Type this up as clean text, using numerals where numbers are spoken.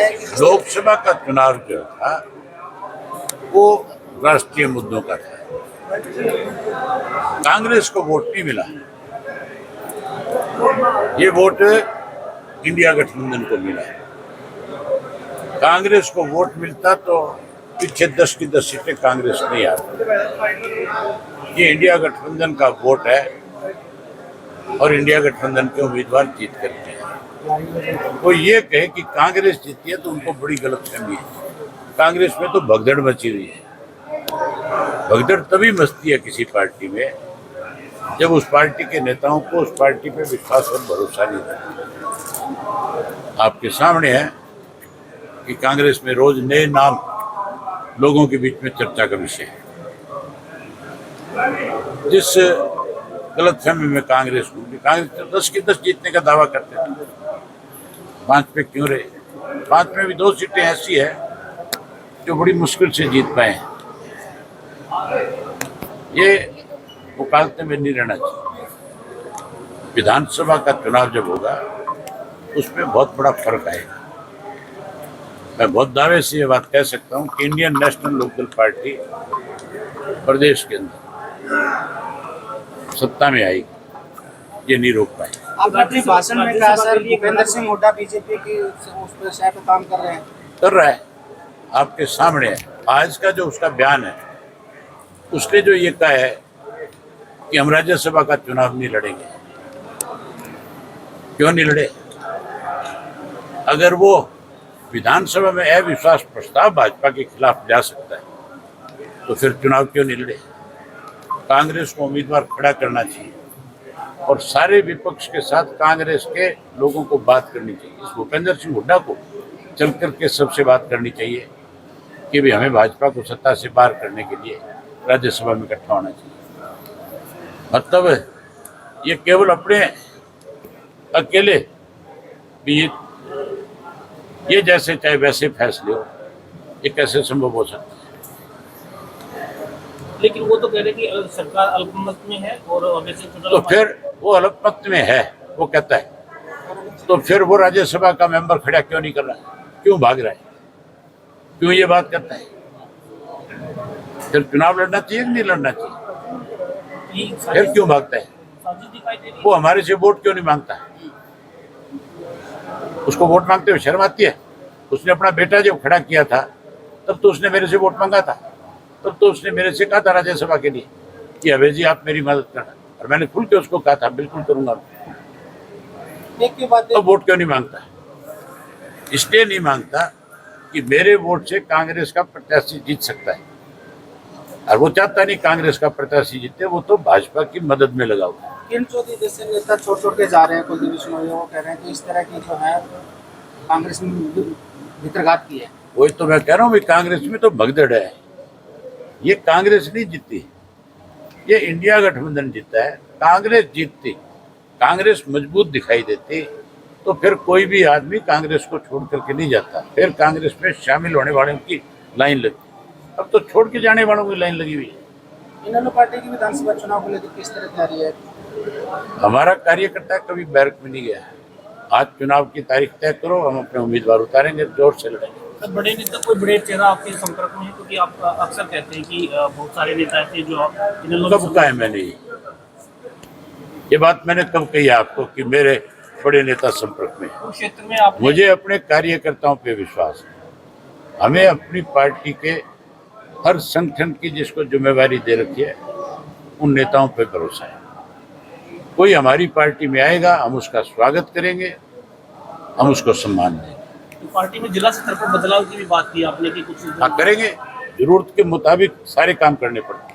है कि लोकसभा का चुनाव जो था वो राष्ट्रीय मुद्दों का था। कांग्रेस को वोट नहीं मिला, ये वोट इंडिया गठबंधन को मिला। कांग्रेस को वोट मिलता तो पीछे 10 की 10 सीटें कांग्रेस नहीं आती। ये इंडिया गठबंधन का वोट है और इंडिया गठबंधन के उम्मीदवार जीत करते हैं। वो ये कहे कि कांग्रेस जीती है तो उनको बड़ी गलतफहमी है। कांग्रेस में तो भगदड़ मची हुई है। भगदड़ तभी मचती है किसी पार्टी में जब उस पार्टी के नेताओं को उस पार्टी पे विश्वास और भरोसा नहीं रहता। आपके सामने है कि कांग्रेस में रोज नए नाम लोगों के बीच में चर्चा का विषय है। जिस गलतफहमी में कांग्रेस तो 10 की 10 जीतने का दावा करते थे, 5 पे क्यों रहे? 5 में भी 2 सीटें ऐसी है जो बड़ी मुश्किल से जीत पाए हैं। ये वकालते में नहीं रहना चाहिए। विधानसभा का चुनाव जब होगा उसमें बहुत बड़ा फर्क आएगा। मैं बहुत दावे से ये बात कह सकता हूँ कि इंडियन नेशनल लोकदल पार्टी प्रदेश के अंदर सत्ता में आएगी, ये नहीं रोक पाएगी। आपने अपने भाषण में कहा सर भूपेंद्र सिंह हुड्डा बीजेपी की उस पर शायद काम कर रहे हैं। कर रहा है, आपके सामने है। आज का जो उसका बयान है उसने जो ये कहा है कि हम राज्यसभा का चुनाव नहीं लड़ेंगे। क्यों नहीं लड़े? अगर वो विधानसभा में अविश्वास प्रस्ताव भाजपा के खिलाफ जा सकता है तो फिर चुनाव क्यों नहीं लड़े? कांग्रेस को उम्मीदवार खड़ा करना चाहिए और सारे विपक्ष के साथ कांग्रेस के लोगों को बात करनी चाहिए। इस भूपेंद्र सिंह हुड्डा को चल करके सबसे बात करनी चाहिए कि भी हमें भाजपा को सत्ता से बाहर करने के लिए राज्यसभा में इकट्ठा होना चाहिए। मतलब ये केवल अपने अकेले भी ये जैसे चाहे वैसे फैसले हो, ये कैसे संभव हो सकता है? लेकिन वो तो कह रहे कि सरकार अल्पमत में है और तो फिर वो अल्पमत में है, वो कहता है, तो फिर वो राज्यसभा का मेंबर खड़ा क्यों नहीं कर रहा है? क्यों भाग रहा है? क्यों ये बात करता है? फिर चुनाव लड़ना चाहिए कि नहीं लड़ना चाहिए? फिर क्यों भागता है? वो हमारे से वोट क्यों नहीं मांगता है? उसको वोट मांगते हुए शर्म आती है? उसने अपना बेटा जब खड़ा किया था तब तो उसने मेरे से वोट मांगा था। तब तो उसने मेरे से कहा था राज्यसभा के लिए कि अभय जी आप मेरी मदद करना, और मैंने खुल के उसको कहा था बिल्कुल करूंगा। तो वोट क्यों नहीं मांगता? इसलिए नहीं मांगता कि मेरे वोट से कांग्रेस का प्रत्याशी जीत सकता है, और वो चाहता नहीं कांग्रेस का प्रत्याशी जीते। वो तो भाजपा की मदद में लगा हुआ है। किरण चौधरी जैसे नेता छोड़ के जा रहे हैं, कुलदीप बिश्नोई वो कह रहे हैं कि इस तरह की जो है कांग्रेस में भीतरघात की है। वही तो मैं कह रहा हूँ, कांग्रेस में तो भगदड़ है। ये कांग्रेस नहीं जीती, ये इंडिया गठबंधन जीता है। कांग्रेस जीतती, कांग्रेस मजबूत दिखाई देती तो फिर कोई भी आदमी कांग्रेस को छोड़ करके नहीं जाता। फिर कांग्रेस में शामिल होने वालों की लाइन लगती। अब तो छोड़ के जाने वालों की लाइन लगी हुई है। इन पार्टी की विधानसभा चुनाव को लेकर किस तरह तैयारी है? हमारा कार्यकर्ता कभी बैरक में नहीं गया है। आज चुनाव की तारीख तय करो, हम अपने उम्मीदवार उतारेंगे, जोर से लड़ेंगे। सर बड़े नेता कोई बड़े चेहरा आपके संपर्क में है? क्योंकि आप अक्सर कहते हैं कि बहुत सारे नेता ऐसे जो कब कहा है मैंने? ये बात मैंने कब कही आपको कि मेरे बड़े नेता संपर्क में? उस क्षेत्र में आप मुझे अपने कार्यकर्ताओं पे विश्वास है। हमें अपनी पार्टी के हर संगठन की जिसको जिम्मेवारी दे रखी है उन नेताओं पे भरोसा है। कोई हमारी पार्टी में आएगा, हम उसका स्वागत करेंगे, हम उसको सम्मान देंगे। पार्टी में जिला स्तर पर बदलाव की भी बात की आपने कि कुछ हाँ करेंगे, जरूरत के मुताबिक सारे काम करने पड़ते हैं।